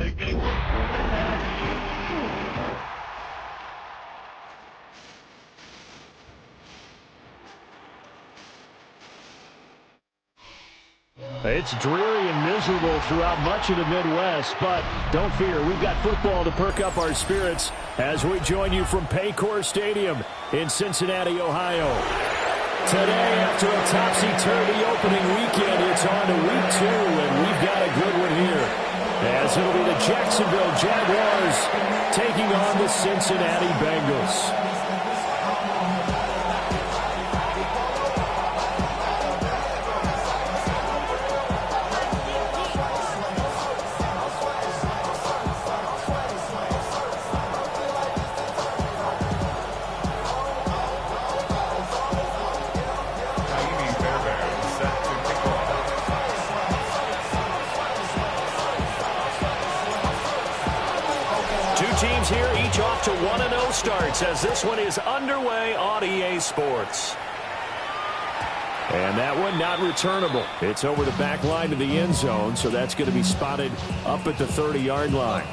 It's dreary and miserable throughout much of the Midwest, but don't fear, we've got football to perk up our spirits as we join you from Paycor Stadium in Cincinnati, Ohio. Today, after a topsy-turvy opening weekend, it's on to week 2, and we've got a good one here, as it'll be the Jacksonville Jaguars taking on the Cincinnati Bengals. Teams here, each off to 1-0 starts as this one is underway on EA Sports. And that one not returnable. It's over the back line to the end zone, so that's going to be spotted up at the 30-yard line.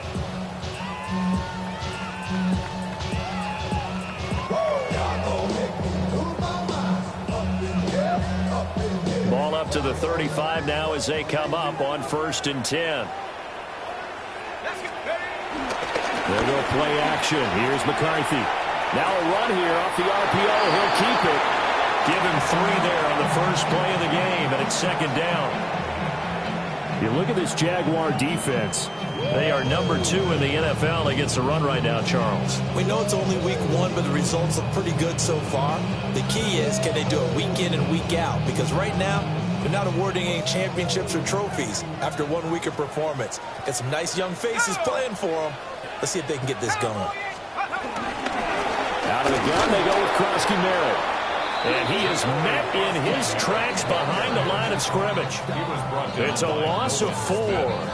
Ball up to the 35 now as they come up on 1st and 10. They'll go play action. Here's McCarthy. Now a run here off the RPO. He'll keep it. Give him 3 there on the first play of the game, and it's 2nd down. You look at this Jaguar defense. They are number 2 in the NFL against the run right now, Charles. We know it's only week 1, but the results look pretty good so far. The key is, can they do it week in and week out? Because right now, they're not awarding any championships or trophies after 1 week of performance. Got some nice young faces playing for them. Let's see if they can get this going. Out of the gun, they go with Krosky Merritt. And he is met in his tracks behind the line of scrimmage. It's a loss of 4.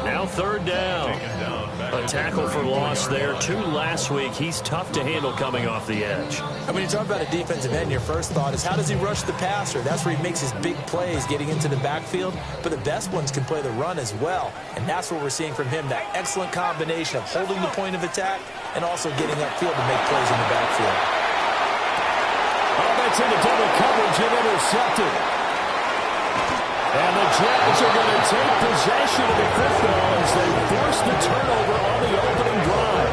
Now 3rd down. A tackle for loss there. 2 last week. He's tough to handle coming off the edge. And when you talk about a defensive end, your first thought is how does he rush the passer? That's where he makes his big plays getting into the backfield. But the best ones can play the run as well. And that's what we're seeing from him, that excellent combination of holding the point of attack and also getting upfield to make plays in the backfield. Oh, that's into double coverage and intercepted. And the Jags are going to take possession of the football as they force the turnover on the opening drive.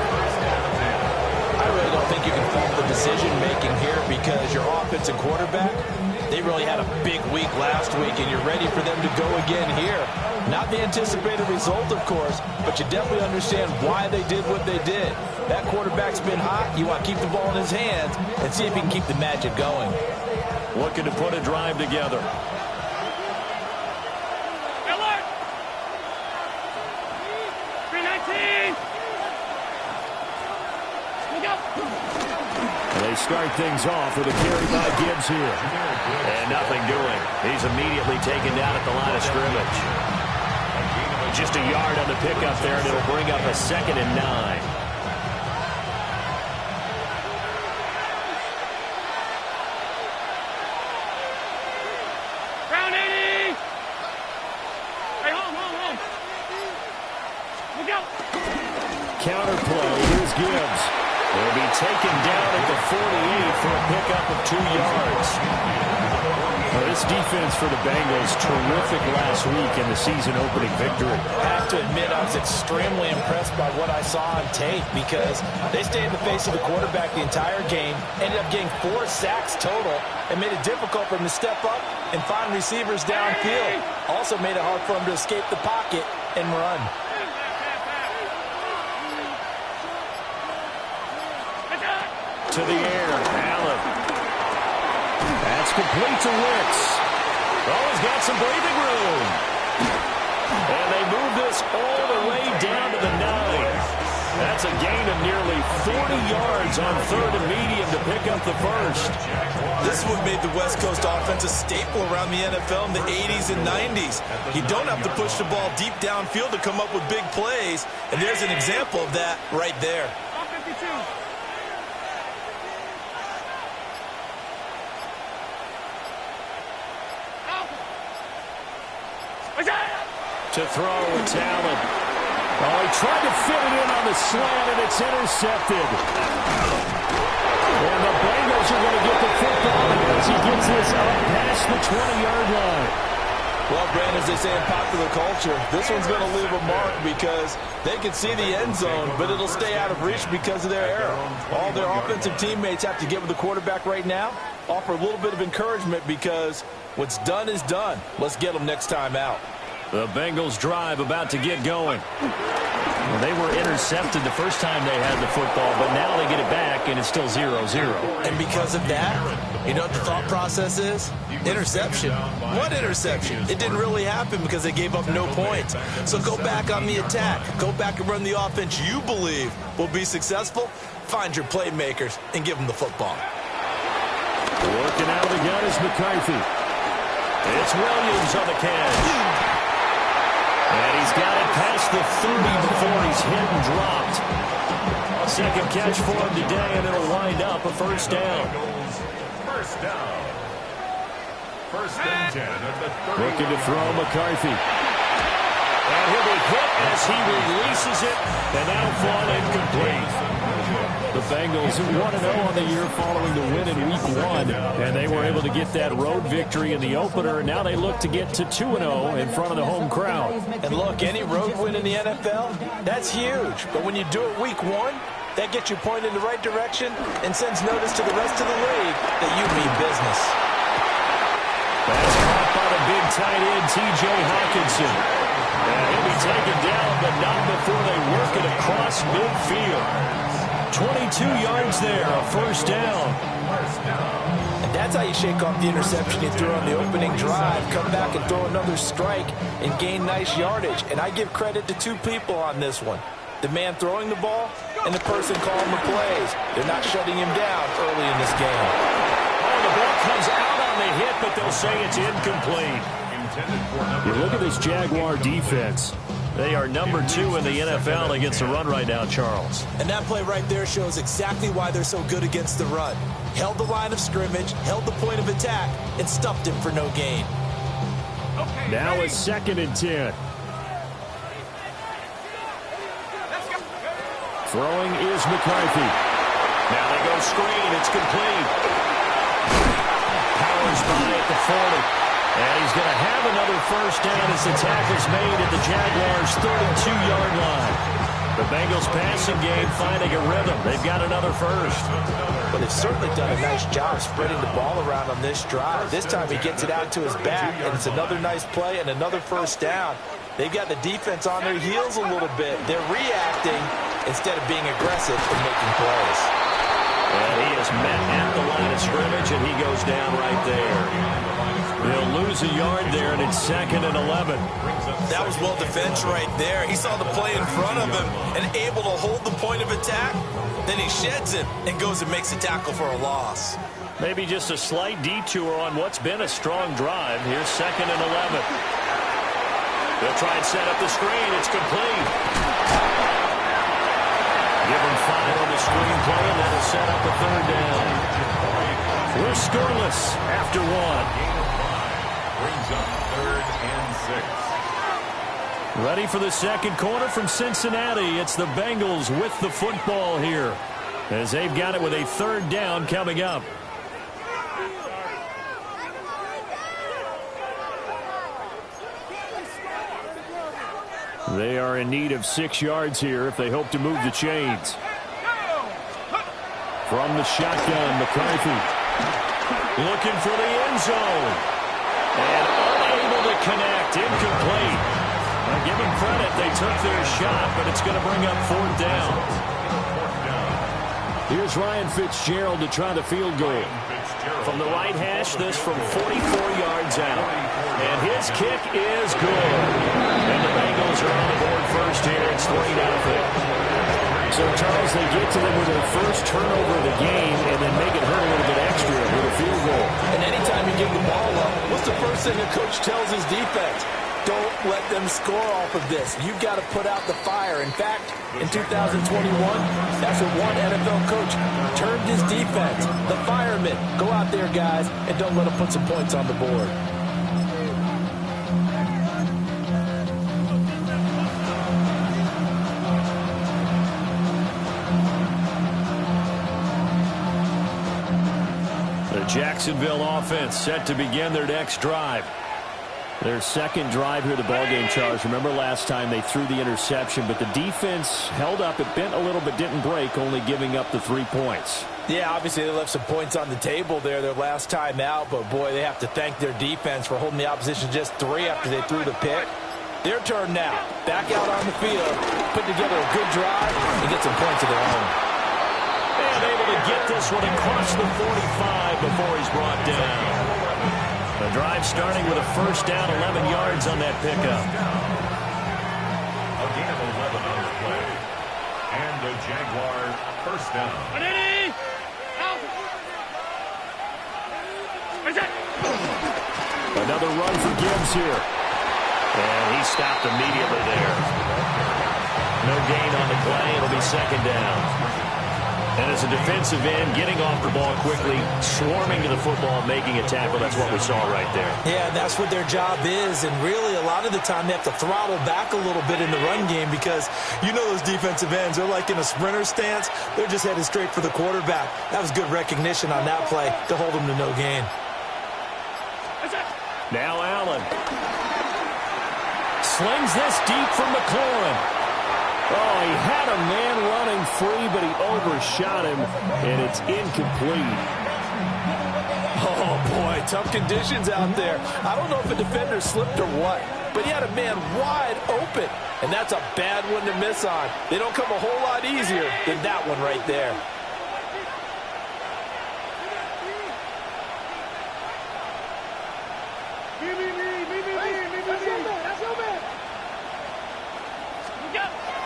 I really don't think you can fault the decision-making here because your offensive quarterback, they really had a big week last week, and you're ready for them to go again here. Not the anticipated result, of course, but you definitely understand why they did what they did. That quarterback's been hot. You want to keep the ball in his hands and see if he can keep the magic going. Looking to put a drive together. They start things off with a carry by Gibbs here. And nothing doing. He's immediately taken down at the line of scrimmage. Just a yard on the pickup there, and it'll bring up a 2nd and 9. Round 80! Hey, hold. Look out! Counter play. Here's Gibbs. Will be taken down at the 48 for a pickup of 2 yards. Well, this defense for the Bengals, terrific last week in the season-opening victory. I have to admit, I was extremely impressed by what I saw on tape because they stayed in the face of the quarterback the entire game, ended up getting 4 sacks total, and made it difficult for him to step up and find receivers downfield. Also made it hard for him to escape the pocket and run. To the air, Allen. That's complete to Wicks. Oh, he's got some breathing room. And they move this all the way down to the 9. That's a gain of nearly 40 yards on 3rd and medium to pick up the first. This is what made the West Coast offense a staple around the NFL in the 80s and 90s. You don't have to push the ball deep downfield to come up with big plays, and there's an example of that right there. To throw, it's Allen. Oh, he tried to fit it in on the slant, and it's intercepted. And the Bengals are going to get the football here as he gets this up past the 20-yard line. Well, Brandon, as they say in popular culture, this one's going to leave a mark because they can see the end zone, but it'll stay out of reach because of their error. All their offensive teammates have to get with the quarterback right now, offer a little bit of encouragement because what's done is done. Let's get them next time out. The Bengals drive about to get going. Well, they were intercepted the first time they had the football, but now they get it back, and it's still 0-0. And because of that, you know what the thought process is? Interception. What interception? It didn't really happen because they gave up no points. So go back on the attack. Go back and run the offense you believe will be successful. Find your playmakers and give them the football. Working out of the gun is McCarthy. It's Williams on the catch. And he's got it past the 30 before he's hit and dropped. Second catch for him today, and it'll wind up a first down. First down. First and 10 at the 30. Looking to throw McCarthy. And he'll be hit as he releases it, and that'll fall incomplete. The Bengals 1-0 on the year following the win in Week 1, and they were able to get that road victory in the opener, and now they look to get to 2-0 in front of the home crowd. And look, any road win in the NFL, that's huge. But when you do it Week 1, that gets you pointed in the right direction and sends notice to the rest of the league that you mean business. That's caught by the big tight end, T.J. Hawkinson. And he'll be taken down, but not before they work it across midfield. 22 yards there, a first down. And that's how you shake off the interception you threw on the opening drive. Come back and throw another strike and gain nice yardage. And I give credit to two people on this one. The man throwing the ball and the person calling the plays. They're not shutting him down early in this game. Oh, the ball comes out on the hit, but they'll say it's incomplete. You look at this Jaguar defense. They are number 2 in the NFL against the run right now, Charles. And that play right there shows exactly why they're so good against the run. Held the line of scrimmage, held the point of attack, and stuffed him for no gain. Now it's 2nd and 10. Throwing is McCarthy. Now they go screen. It's complete. Powers by at the 40. And he's going to have another first down as the tackle's made at the Jaguars' 32-yard line. The Bengals passing game finding a rhythm. They've got another first. But they've certainly done a nice job spreading the ball around on this drive. This time he gets it out to his back, and it's another nice play and another first down. They've got the defense on their heels a little bit. They're reacting instead of being aggressive and making plays. And he is met at the line of scrimmage, and he goes down right there. They'll lose a yard there, and it's 2nd and 11. That was well defense right there. He saw the play in front of him and able to hold the point of attack. Then he sheds it and goes and makes a tackle for a loss. Maybe just a slight detour on what's been a strong drive. Here's 2nd and 11. They'll try and set up the screen. It's complete. Give him 5 on the screen play, and that'll set up a 3rd down. We're scoreless after 1. Brings up 3rd and 6. Ready for the second quarter from Cincinnati. It's the Bengals with the football here as they've got it with a 3rd down coming up. They are in need of 6 yards here if they hope to move the chains. From the shotgun, McCarthy looking for the end zone. And unable to connect, incomplete. Now give them credit, they took their shot, but it's going to bring up 4th down. Here's Ryan Fitzgerald to try the field goal. From the right hash, this from 44 yards out. And his kick is good. And the Bengals are on the board first here. It's 3-0. So, Charles, they get to them with their first turnover of the game and then make it hurt a little bit extra with a field goal. And anytime you give the ball up, what's the first thing a coach tells his defense? Don't let them score off of this. You've got to put out the fire. In fact, in 2021, that's what one NFL coach termed his defense. The firemen. Go out there, guys, and don't let them put some points on the board. Jacksonville offense set to begin their next drive. Their second drive here, the ballgame, Charles. Remember last time they threw the interception, but the defense held up. It bent a little but didn't break, only giving up the 3 points. Yeah, obviously they left some points on the table there their last time out, but boy, they have to thank their defense for holding the opposition just 3 after they threw the pick. Their turn now. Back out on the field, put together a good drive, and get some points of their own. And able to get this one across the 45 before he's brought down. The drive starting with a first down, 11 yards on that pickup. A gain of 11 on the play. And the Jaguars first down. Another run for Gibbs here. And he stopped immediately there. No gain on the play. It'll be second down. And as a defensive end, getting off the ball quickly, swarming to the football, making a tackle, that's what we saw right there. Yeah, that's what their job is, and really a lot of the time they have to throttle back a little bit in the run game because you know those defensive ends, they're like in a sprinter stance. They're just headed straight for the quarterback. That was good recognition on that play to hold them to no gain. Now Allen. Slings this deep from McLaurin. Oh, he had a man running free, but he overshot him, and it's incomplete. Oh, boy, tough conditions out there. I don't know if a defender slipped or what, but he had a man wide open, and that's a bad one to miss on. They don't come a whole lot easier than that one right there.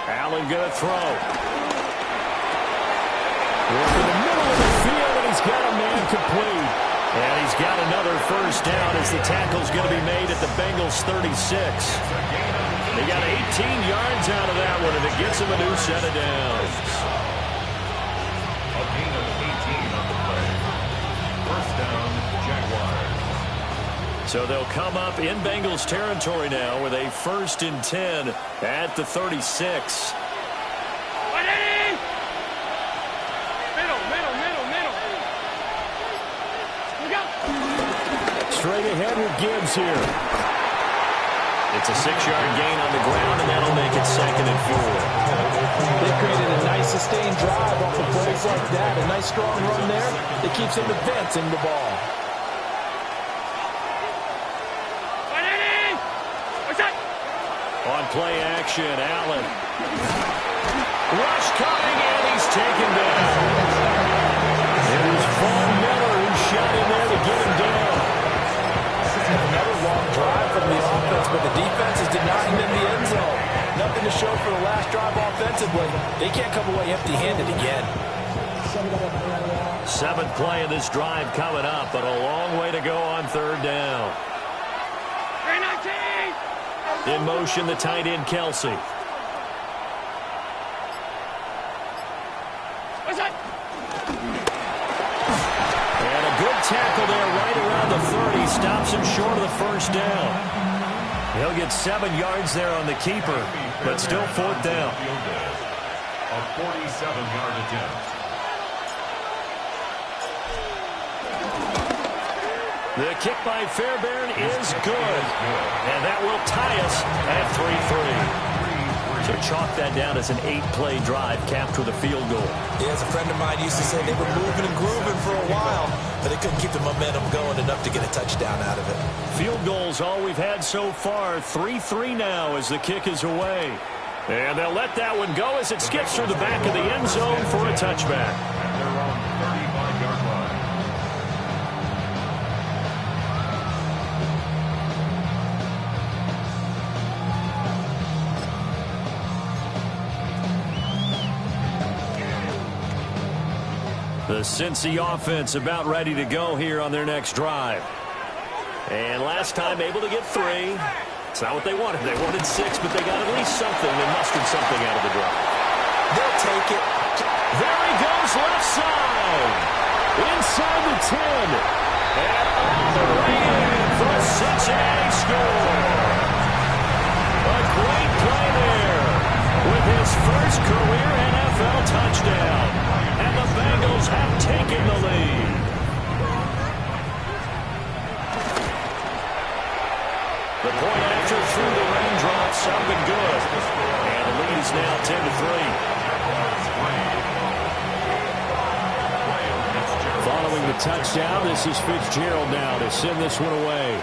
Allen going to throw. Work in the middle of the field, and he's got a man complete. And he's got another first down as the tackle's going to be made at the Bengals 36. They got 18 yards out of that one, and it gets them a new set of downs. A gain of 18 on the play. First down, Jaguars. So they'll come up in Bengals territory now with a 1st and 10 at the 36. Straight ahead with Gibbs here. It's a 6-yard gain on the ground, and that'll make it 2nd and 4. They created a nice sustained drive off of plays like that. A nice strong run there that keeps them advancing the ball. On play action, Allen. Rush coming, and he's taken down. It was Von Miller who shot in there to get him down. Another long drive from the offense, but the defense is denying them the end zone. Nothing to show for the last drive offensively. They can't come away empty-handed again. 7th play of this drive coming up, but a long way to go on 3rd down. In motion, the tight end, Kelsey. And a good tackle there right around the 30. Stops him short of the first down. He'll get 7 yards there on the keeper, but still 4th down. A 47-yard attempt. The kick by Fairbairn is good. And that will tie us at 3-3. So chalk that down as an 8-play drive capped with a field goal. Yeah, as a friend of mine used to say, they were moving and grooving for a while, but they couldn't keep the momentum going enough to get a touchdown out of it. Field goals all we've had so far. 3-3 now as the kick is away. And they'll let that one go as it skips through the back of the end zone for a touchback. They're on 35-yard line. The Cincy offense about ready to go here on their next drive. And last time able to get 3. It's not what they wanted. They wanted 6, but they got at least something. They mustered something out of the drive. They'll take it. There he goes, left side. Inside the 10. And all the way in for a Cincinnati score. A great play there with his first career NFL touchdown. And the Bengals have taken the lead. point after through the raindrops, up and good. And the lead is now 10-3. Following the touchdown, this is Fitzgerald now to send this one away.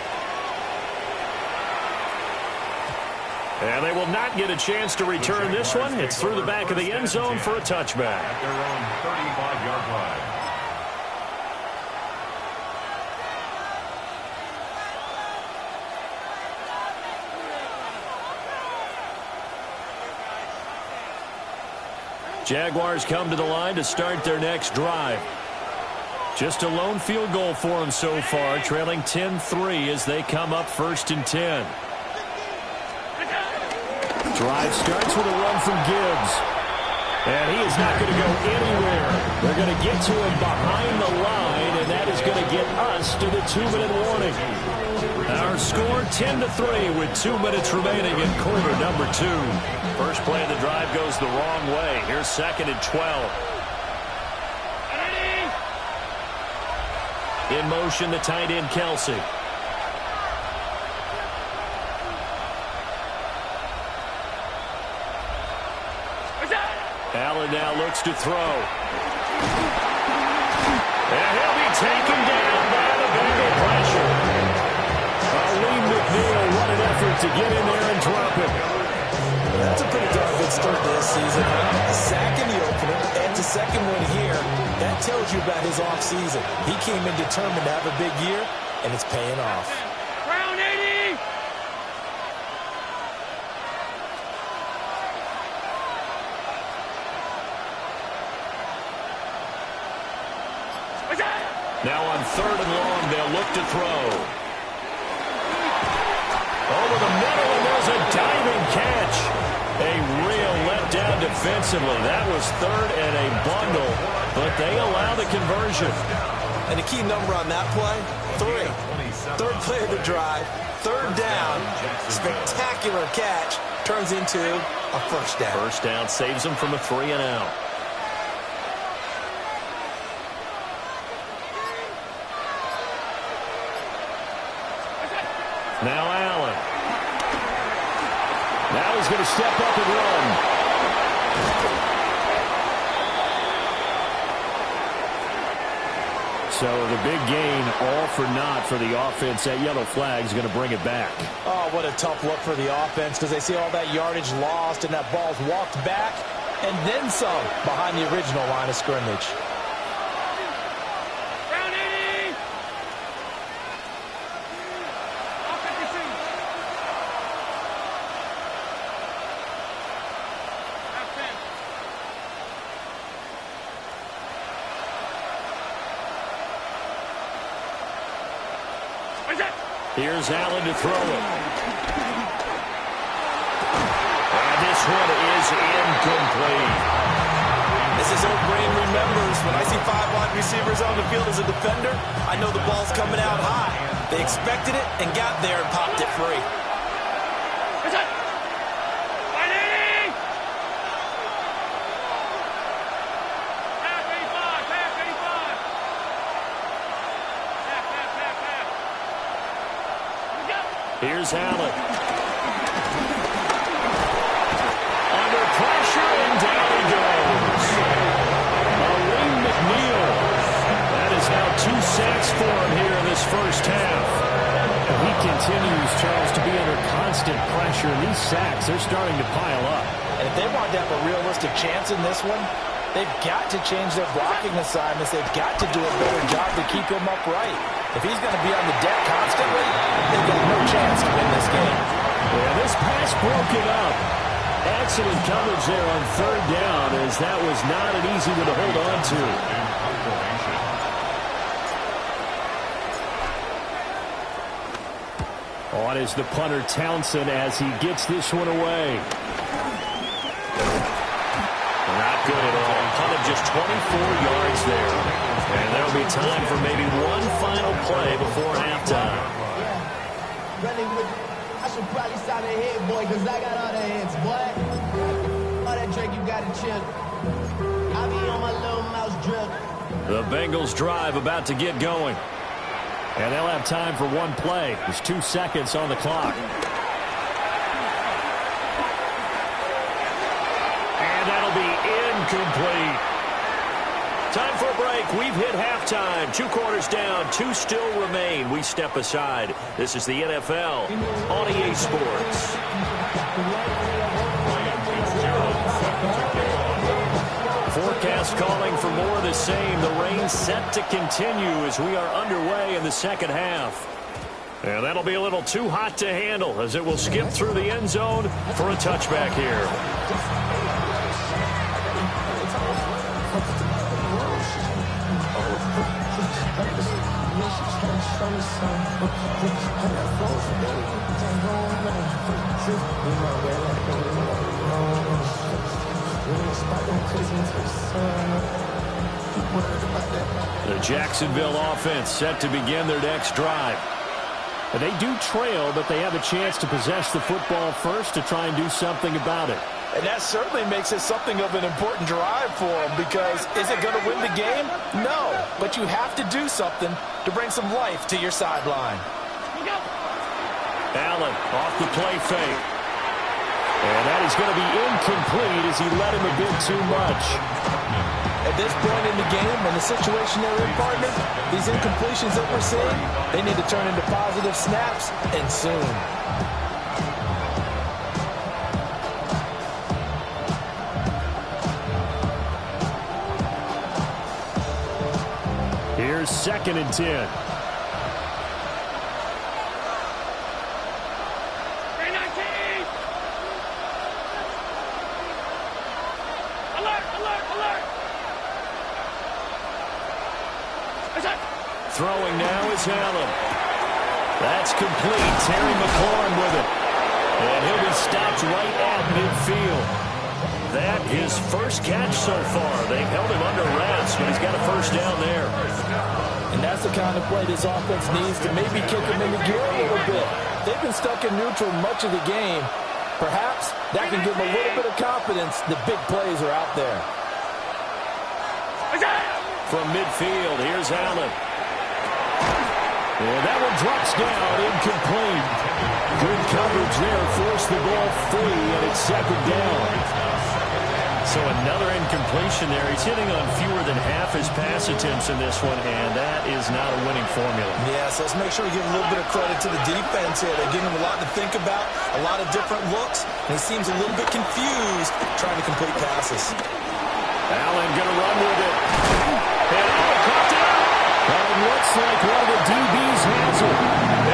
And they will not get a chance to return this one. It's through the back of the end zone for a touchback. At their own 35-yard line. Jaguars come to the line to start their next drive. Just a lone field goal for them so far, trailing 10-3 as they come up 1st and 10. Drive starts with a run from Gibbs. And he is not going to go anywhere. They're going to get to him behind the line, and that is going to get us to the 2-minute warning. Our score 10-3 with 2 minutes remaining in quarter number 2. First play of the drive goes the wrong way. Here's 2nd and 12. In motion, the tight end, Kelsey. Allen now looks to throw. And he'll be taken down by the Bengal pressure. A.M.P. what an effort to get in there and drop it. That's a pretty darn good start to this season. A sack in the opener and a second one here. That tells you about his offseason. He came in determined to have a big year, and it's paying off. Brown 80! Now on 3rd and long, they'll look to throw. Over the middle, and there's a diving catch. A real letdown defensively. That was 3rd and a bundle, but they allow the conversion. And the key number on that play, 3. 3rd play of the drive, 3rd down, spectacular catch, turns into a 1st down. 1st down saves them from a 3-and-out. Now Allen. Now he's going to step up and run. So the big gain all for naught for the offense. That yellow flag is going to bring it back. Oh, what a tough look for the offense because they see all that yardage lost and that ball's walked back and then some behind the original line of scrimmage. Here's Allen to throw it. And this one is incomplete. As his old brain remembers, when I see 5 wide receivers on the field as a defender, I know the ball's coming out high. They expected it and got there and popped it free. Here's Allen. Under pressure, and down he goes. A.M.P. That is now 2 sacks for him here in this first half. And he continues, Charles, to be under constant pressure. And these sacks, they're starting to pile up. And if they want to have a realistic chance in this one, they've got to change their blocking assignments. They've got to do a better job to keep him upright. If he's going to be on the deck constantly, they've got no chance to win this game. Yeah, this pass broken up. Excellent coverage there on 3rd down, as that was not an easy one to hold on to. On is the punter Townsend as he gets this one away. Not good at all. Punted just 24 yards there. And there'll be time for maybe one final play before halftime. I should probably sign a hit, boy, because I got all the hits, boy. All that Drake, you got to chill. I be on my little mouse drip. The Bengals drive about to get going. And they'll have time for one play. There's 2 seconds on the clock. incomplete. Time for a break. We've hit halftime. 2 quarters down. 2 still remain. We step aside. This is the NFL on EA Sports. Forecast calling for more of the same. The rain set to continue as we are underway in the second half. And that'll be a little too hot to handle as it will skip through the end zone for a touchback here. The Jacksonville offense set to begin their next drive. They do trail, but they have a chance to possess the football first to try and do something about it. And that certainly makes it something of an important drive for them, because is it going to win the game? No, but you have to do something to bring some life to your sideline. Allen off the play fake. And that is going to be incomplete as he led him a bit too much. At this point in the game and the situation they're in, partner, these incompletions that we're seeing, they need to turn into positive snaps, and soon. Here's 2nd and 10. Throwing now is Allen. That's complete. Terry McLaurin with it. And he'll be stopped right at midfield. That is first catch so far. They've held him under wraps, but he's got a first down there. And that's the kind of play this offense needs to maybe kick them into gear a little bit. They've been stuck in neutral much of the game. Perhaps that can give them a little bit of confidence. The big plays are out there. From midfield, here's Allen. And that one drops down, incomplete. Good coverage there, forced the ball free, and it's 2nd down. So another incompletion there. He's hitting on fewer than half his pass attempts in this one, and that is not a winning formula. Yeah, so let's make sure we give a little bit of credit to the defense here. They're giving him a lot to think about, a lot of different looks, and he seems a little bit confused trying to complete passes. Allen going to run with it. And caught it. Well, it looks like one of the DBs has it.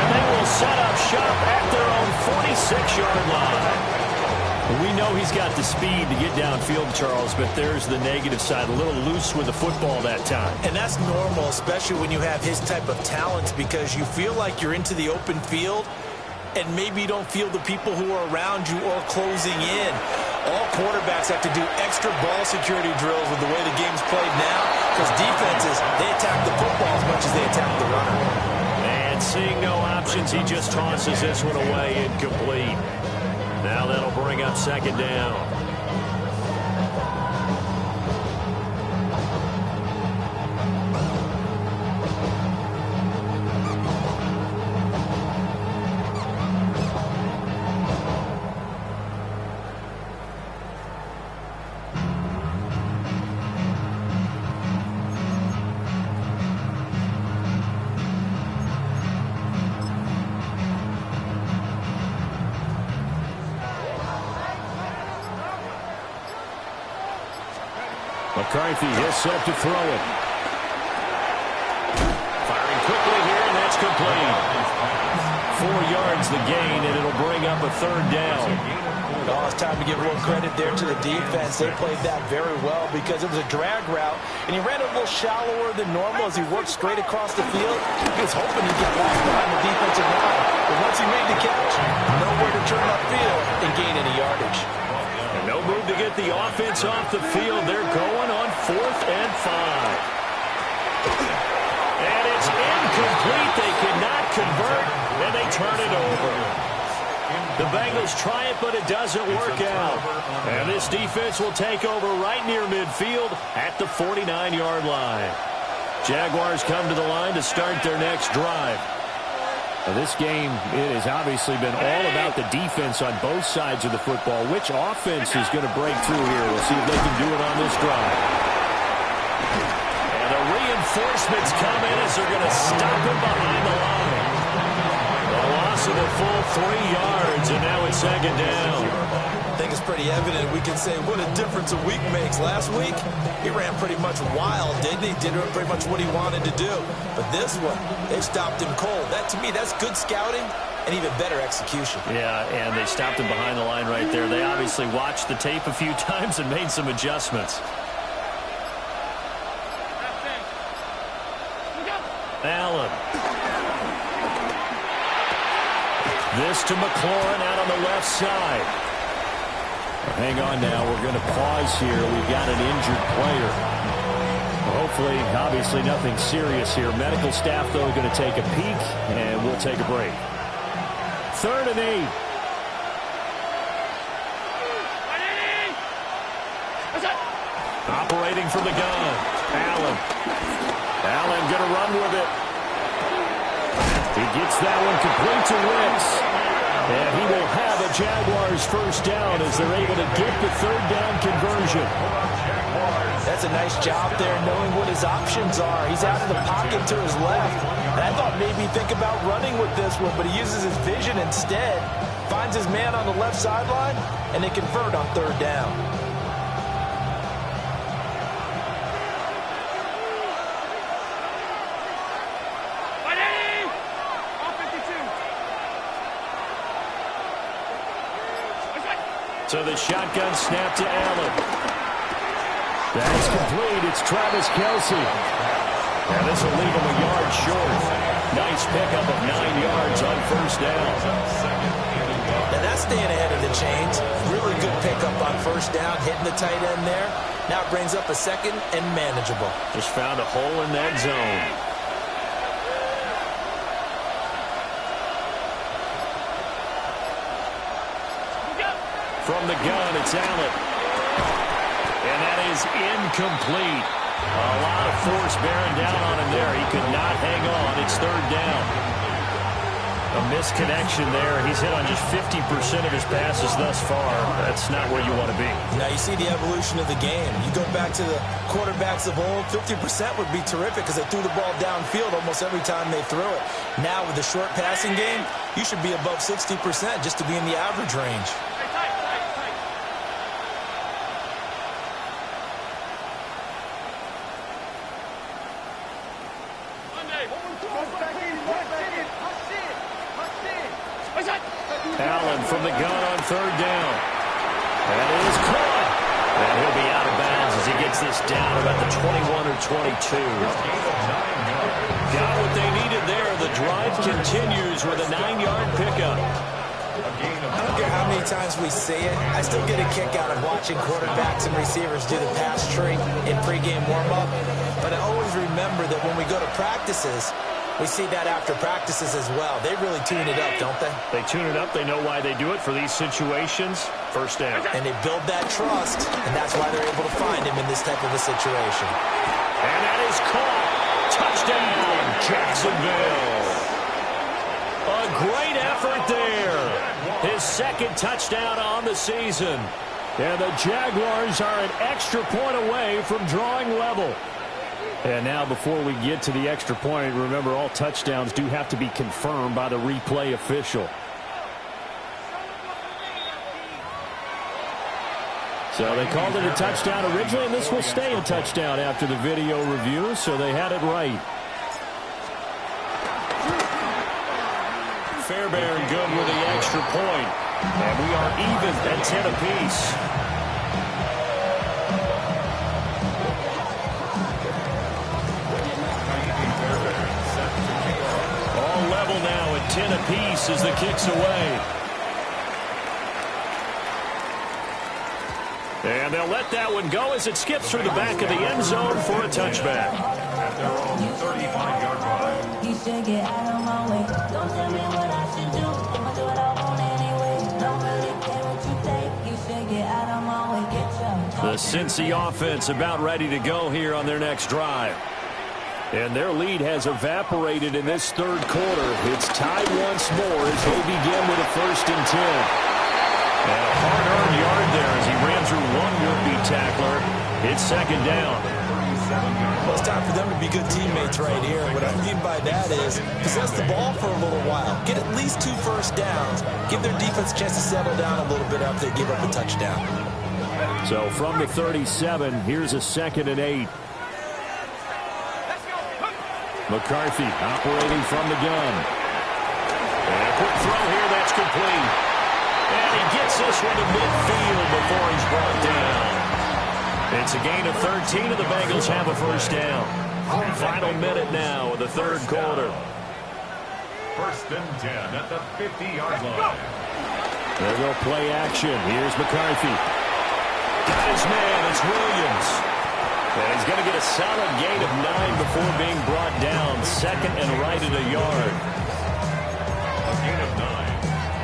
And they will set up shop at their own 46-yard line. We know he's got the speed to get downfield, Charles, but there's the negative side. A little loose with the football that time. And that's normal, especially when you have his type of talents, because you feel like you're into the open field and maybe you don't feel the people who are around you or closing in. All quarterbacks have to do extra ball security drills with the way the game's played now, because defenses, they attack the football as much as they attack the runner. And seeing no options, he just tosses this one away, incomplete. Now that'll bring up 2nd down. McCarthy, he'll set to throw it. Firing quickly here, and that's complete. 4 yards the gain, and it'll bring up a 3rd down. Oh, it's time to give a little credit there to the defense. They played that very well because it was a drag route, and he ran a little shallower than normal as he worked straight across the field. He was hoping he'd get lost behind the defensive line, but once he made the catch, nowhere to turn upfield and gain any yardage. No move to get the offense off the field. They're going on 4th and 5. And it's incomplete. They cannot convert, and they turn it over. The Bengals try it, but it doesn't work out. And this defense will take over right near midfield at the 49-yard line. Jaguars come to the line to start their next drive. This game, it has obviously been all about the defense on both sides of the football. Which offense is going to break through here? We'll see if they can do it on this drive. And the reinforcements come in as they're going to stop him behind the line. A loss of a full 3 yards, and now it's second down. I think it's pretty evident. We can say what a difference a week makes. Last week, he ran pretty much wild, didn't he? Did pretty much what he wanted to do. But this one, they stopped him cold. That, to me, that's good scouting and even better execution. Yeah, and they stopped him behind the line right there. They obviously watched the tape a few times and made some adjustments. Allen. This to McLaurin out on the left side. Hang on now. We're going to pause here. We've got an injured player. Hopefully, obviously nothing serious here. Medical staff, though, going to take a peek, and we'll take a break. 3rd and 8. Operating from the gun. Allen. Allen going to run with it. He gets that one complete to Wicks. And he will have a Jaguars first down as they're able to get the 3rd down conversion. That's a nice job there knowing what his options are. He's out of the pocket to his left. And I thought maybe think about running with this one, but he uses his vision instead. Finds his man on the left sideline, and they convert on 3rd down. So the shotgun snap to Allen. That's complete. It's Travis Kelce. And this will leave him a yard short. Nice pickup of 9 yards on first down. Now that's staying ahead of the chains. Really good pickup on first down, hitting the tight end there. Now it brings up a second and manageable. Just found a hole in that zone. From the gun, it's Allen. And that is incomplete. A lot of force bearing down on him there. He could not hang on. It's 3rd down. A misconnection there. He's hit on just 50% of his passes thus far. That's not where you want to be. Now you see the evolution of the game. You go back to the quarterbacks of old, 50% would be terrific because they threw the ball downfield almost every time they threw it. Now with the short passing game, you should be above 60% just to be in the average range. Allen from the gun on 3rd down. That is caught. And he'll be out of bounds as he gets this down about the 21 or 22. Got what they needed there. The drive continues with a 9-yard pickup. I don't care how many times we see it. I still get a kick out of watching quarterbacks and receivers do the pass tree in pregame warm-up. But I always remember that when we go to practices, we see that after practices as well. They really tune it up, don't they? They tune it up. They know why they do it for these situations. First down. And they build that trust, and that's why they're able to find him in this type of a situation. And that is caught. Touchdown, Jacksonville. A great effort there. His 2nd touchdown on the season. And the Jaguars are an extra point away from drawing level. And now before we get to the extra point, remember all touchdowns do have to be confirmed by the replay official. So they called it a touchdown originally, and this will stay a touchdown after the video review, so they had it right. Fairbairn good with the extra point. And we are even at 10 apiece. All level now at 10 apiece as the kick's away. And they'll let that one go as it skips through the back of the end zone for a touchback. At their own 35-yard line. You should get out of my way. Don't tell me what I should do. I'ma do what I want anyway. Don't really care what you think. You should get out of my way. Get your The Cincy offense about ready to go here on their next drive. And their lead has evaporated in this third quarter. It's tied once more as they begin with a 1st and 10. And a hard-earned yard there as he ran through one would-be tackler. It's 2nd down. Well, it's time for them to be good teammates right here. What I mean by that is possess the ball for a little while. Get at least 2 first downs. Give their defense a chance to settle down a little bit after they give up a touchdown. So from the 37, here's a 2nd and 8. McCarthy operating from the gun. And a quick throw here, that's complete. And he gets this one to midfield before he's brought down. It's a gain of 13, and the Bengals have a 1st down. Final minute now of the 3rd quarter. 1st and 10 at the 50-yard line. There go play action. Here's McCarthy. Got his man. It's Williams. And he's going to get a solid gain of 9 before being brought down. 2nd and right at a yard. A gain of 9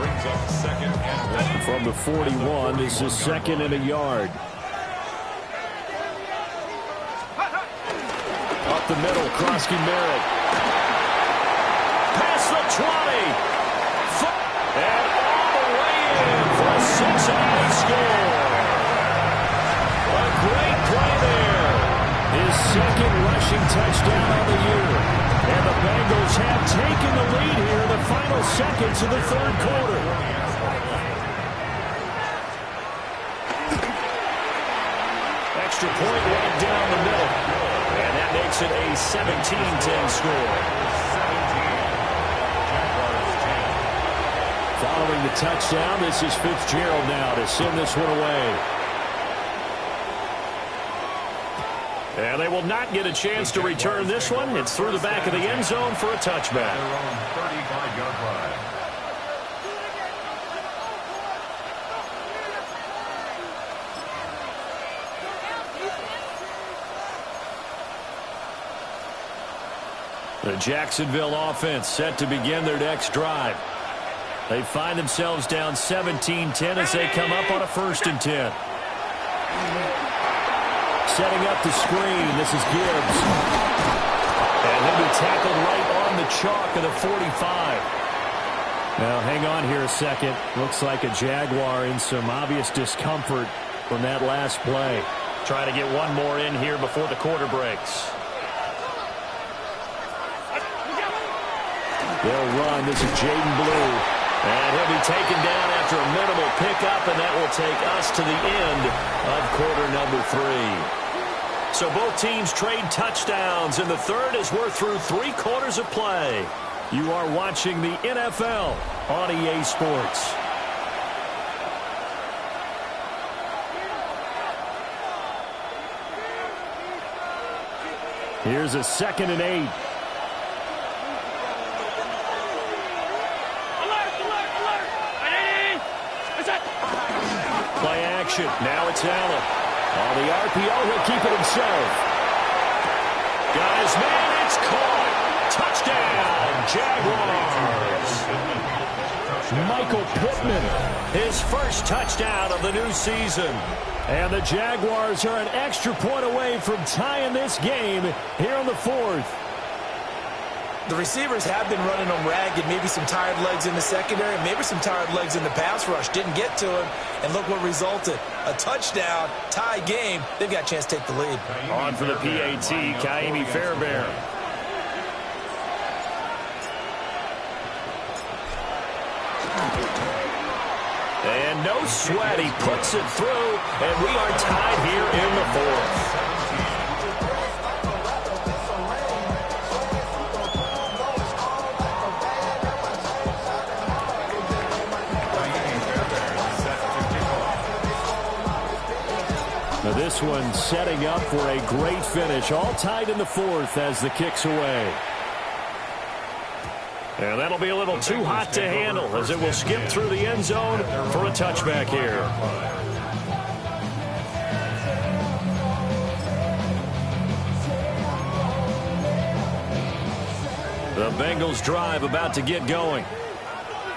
brings up 2nd and 1. From the 41, this is 2nd and a yard. Up the middle, Krosky Merritt. Past the 20. And all the way in for a Cincinnati score. A great play there. His 2nd rushing touchdown of the year. And the Bengals have taken the lead here in the final seconds of the 3rd quarter. Extra point right down the middle. And that makes it a 17-10 score. Following the touchdown, this is Fitzgerald now to send this one away. And they will not get a chance to return this one. It's through the back of the end zone for a touchback. Their own 35-yard line. The Jacksonville offense set to begin their next drive. They find themselves down 17-10 as they come up on a 1st and 10. Setting up the screen, this is Gibbs. And he'll be tackled right on the chalk of the 45. Now, hang on here a second. Looks like a Jaguar in some obvious discomfort from that last play. Trying to get one more in here before the quarter breaks. They'll run. This is Jaden Blue. And he'll be taken down after a minimal pickup, and that will take us to the end of quarter number 3. So both teams trade touchdowns in the 3rd as we're through 3 quarters of play. You are watching the NFL on EA Sports. Here's a 2nd and 8. Play action. Now it's Allen. On the RPO, he'll keep it himself. Got his man. It's caught. Touchdown, Jaguars. Michael Pittman, his first touchdown of the new season. And the Jaguars are an extra point away from tying this game here in the 4th. The receivers have been running them ragged. Maybe some tired legs in the secondary, maybe some tired legs in the pass rush. Didn't get to him, and look what resulted. A touchdown, tie game. They've got a chance to take the lead. On for the PAT, Kaimi Fairbairn. And no sweat, he puts it through, and we are tied here in the 4th. Now this one setting up for a great finish. All tied in the 4th as the kick's away. And that'll be a little too hot to handle as it will skip through the end zone for a touchback here. The Bengals drive about to get going.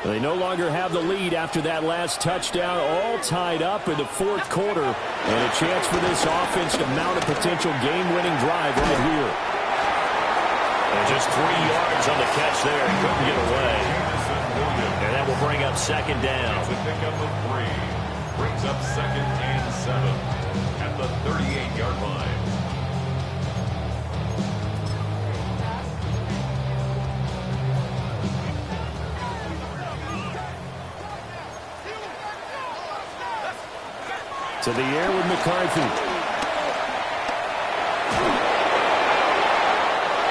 They no longer have the lead after that last touchdown, all tied up in the 4th quarter. And a chance for this offense to mount a potential game-winning drive right here. Just 3 yards on the catch there. He couldn't get away. And that will bring up second down. To pick up a 3. Brings up 2nd and 7 at the 38-yard line. To the air with McCarthy.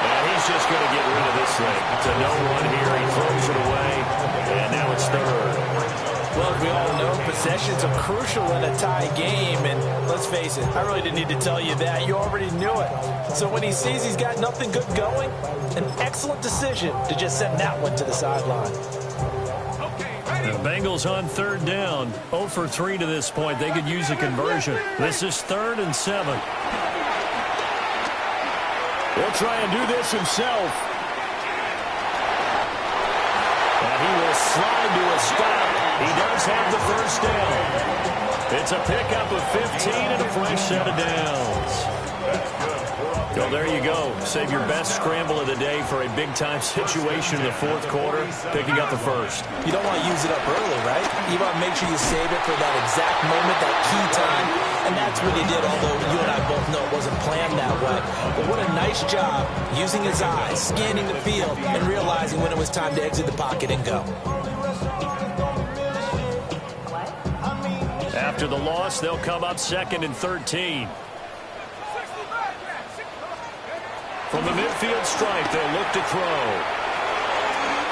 And he's just going to get rid of this thing. To no one here. He throws it away. And now it's third. Well, as we all know, possessions are crucial in a tie game. And let's face it, I really didn't need to tell you that. You already knew it. So when he sees he's got nothing good going, an excellent decision to just send that one to the sideline. The Bengals on third down. 0 for 3 to this point. They could use a conversion. This is 3rd and 7. He'll try and do this himself. And he will slide to a stop. He does have the first down. It's a pickup of 15 and a fresh set of downs. Well, there you go. Save your best scramble of the day for a big-time situation in the 4th quarter, picking up the first. You don't want to use it up early, right? You want to make sure you save it for that exact moment, that key time. And that's what he did, although you and I both know it wasn't planned that way. But what a nice job using his eyes, scanning the field, and realizing when it was time to exit the pocket and go. After the loss, they'll come up 2nd and 13. From the midfield stripe, they'll look to throw.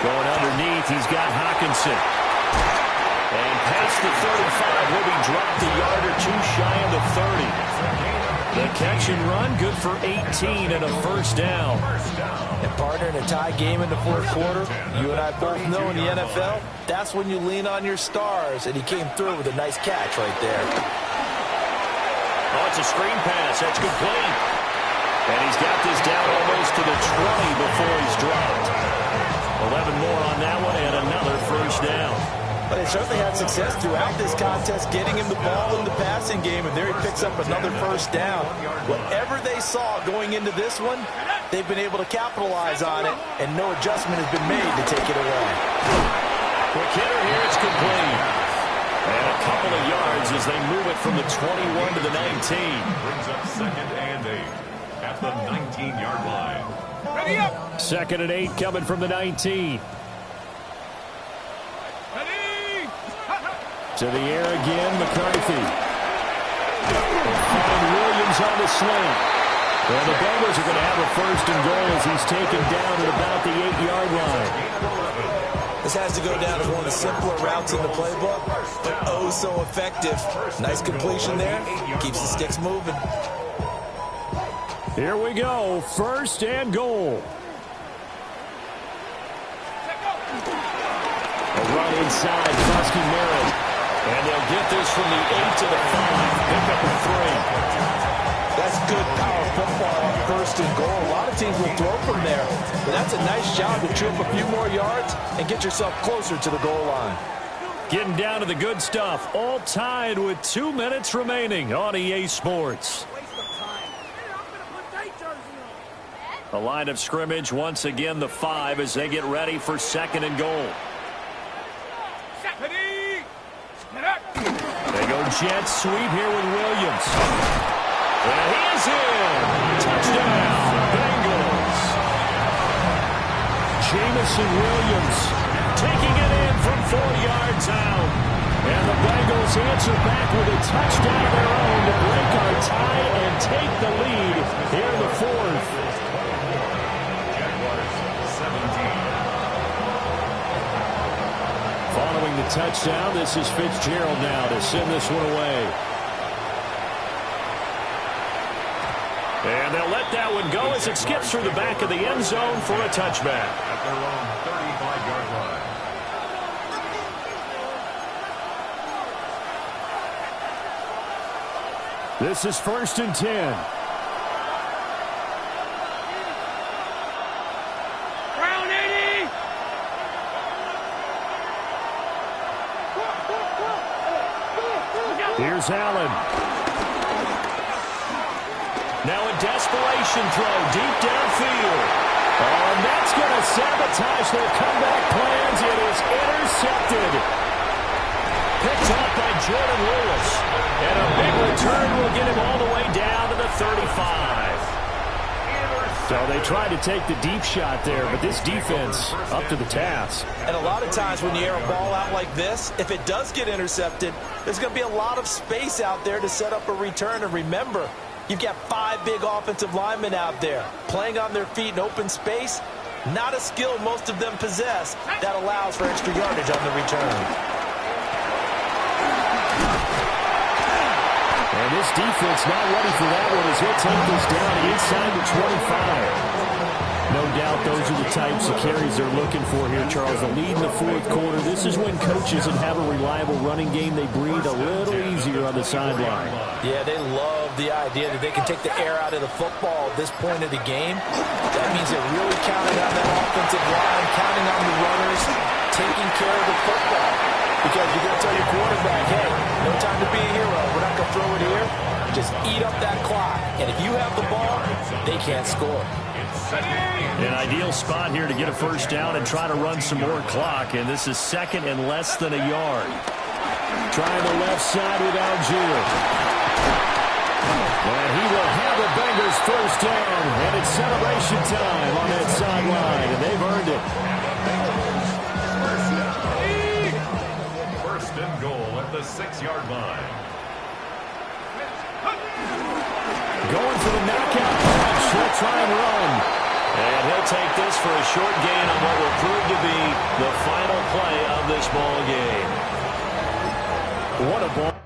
Going underneath, he's got Hawkinson. And past the 35, will be dropped a yard or 2 shy of the 30. The catch and run, good for 18 and a first down. And partner, in a tie game in the 4th quarter, you and I both know in the NFL, that's when you lean on your stars. And he came through with a nice catch right there. Oh, it's a screen pass. That's complete. And he's got this down almost to the 20 before he's dropped. 11 more on that one and another first down. But they certainly had success throughout this contest, getting him the ball in the passing game, and there he picks up another first down. Whatever they saw going into this one, they've been able to capitalize on it, and no adjustment has been made to take it away. Quick hitter here, it's complete. And a couple of yards as they move it from the 21 to the 19. Brings up 2nd and 8 at the 19-yard line. Ready up. 2nd and 8 coming from the 19. Ready. To the air again, McCarthy. And Williams on the sling. And the Bengals are going to have a first and goal as he's taken down at about the 8-yard line. This has to go down as one of the simpler routes in the playbook, but oh so effective. Nice completion there. Keeps the sticks moving. Here we go. First and goal. A run inside. Husky Merritt. And they'll get this from the 8 to the 5. Pick up a 3. That's good power football on first and goal. A lot of teams will throw from there, but that's a nice job to chew up a few more yards and get yourself closer to the goal line. Getting down to the good stuff. All tied with 2 minutes remaining on EA Sports. The line of scrimmage, once again, the 5 as they get ready for second and goal. They go jet sweep here with Williams. And he is in. Touchdown, Bengals. Jamison Williams taking it in from 4 yards out. And the Bengals answer back with a touchdown of their own to break our tie and take the lead here in the 4th. Following the touchdown, this is Fitzgerald now to send this one away. And they'll let that one go as it skips through the back of the end zone for a touchback. At their own 35-yard line. This is 1st and 10. Here's Allen. Now a desperation throw deep downfield. Oh, sabotage their comeback plans. It is intercepted. Picked up by Jordan Lewis. And a big return will get him all the way down to the 35. So they tried to take the deep shot there, but this defense up to the task. And a lot of times when you air a ball out like this, if it does get intercepted, there's going to be a lot of space out there to set up a return. And remember, you've got 5 big offensive linemen out there playing on their feet in open space. Not a skill most of them possess that allows for extra yardage on the return. And this defense not ready for that one as he'll take this down inside the 25. No doubt those are the types of carries they're looking for here, Charles. The lead in the fourth quarter. This is when coaches that have a reliable running game, they breathe a little easier on the sideline. Yeah, they love the idea that they can take the air out of the football at this point of the game. That means they're really counting on that offensive line, counting on the runners, taking care of the football. Because you're going to tell your quarterback, hey, no time to be a hero. We're not going to throw it here. Just eat up that clock. And if you have the ball, they can't score. An ideal spot here to get a first down and try to run some more clock. And this is second and less than a yard. Trying the left side with Algier. And he will have the Bengals first down. And it's celebration time on that sideline. And they've earned it. First and goal at the 6-yard line. Going for the knockout punch. He'll try and run. And he'll take this for a short gain on what will prove to be the final play of this ball game. What a ball.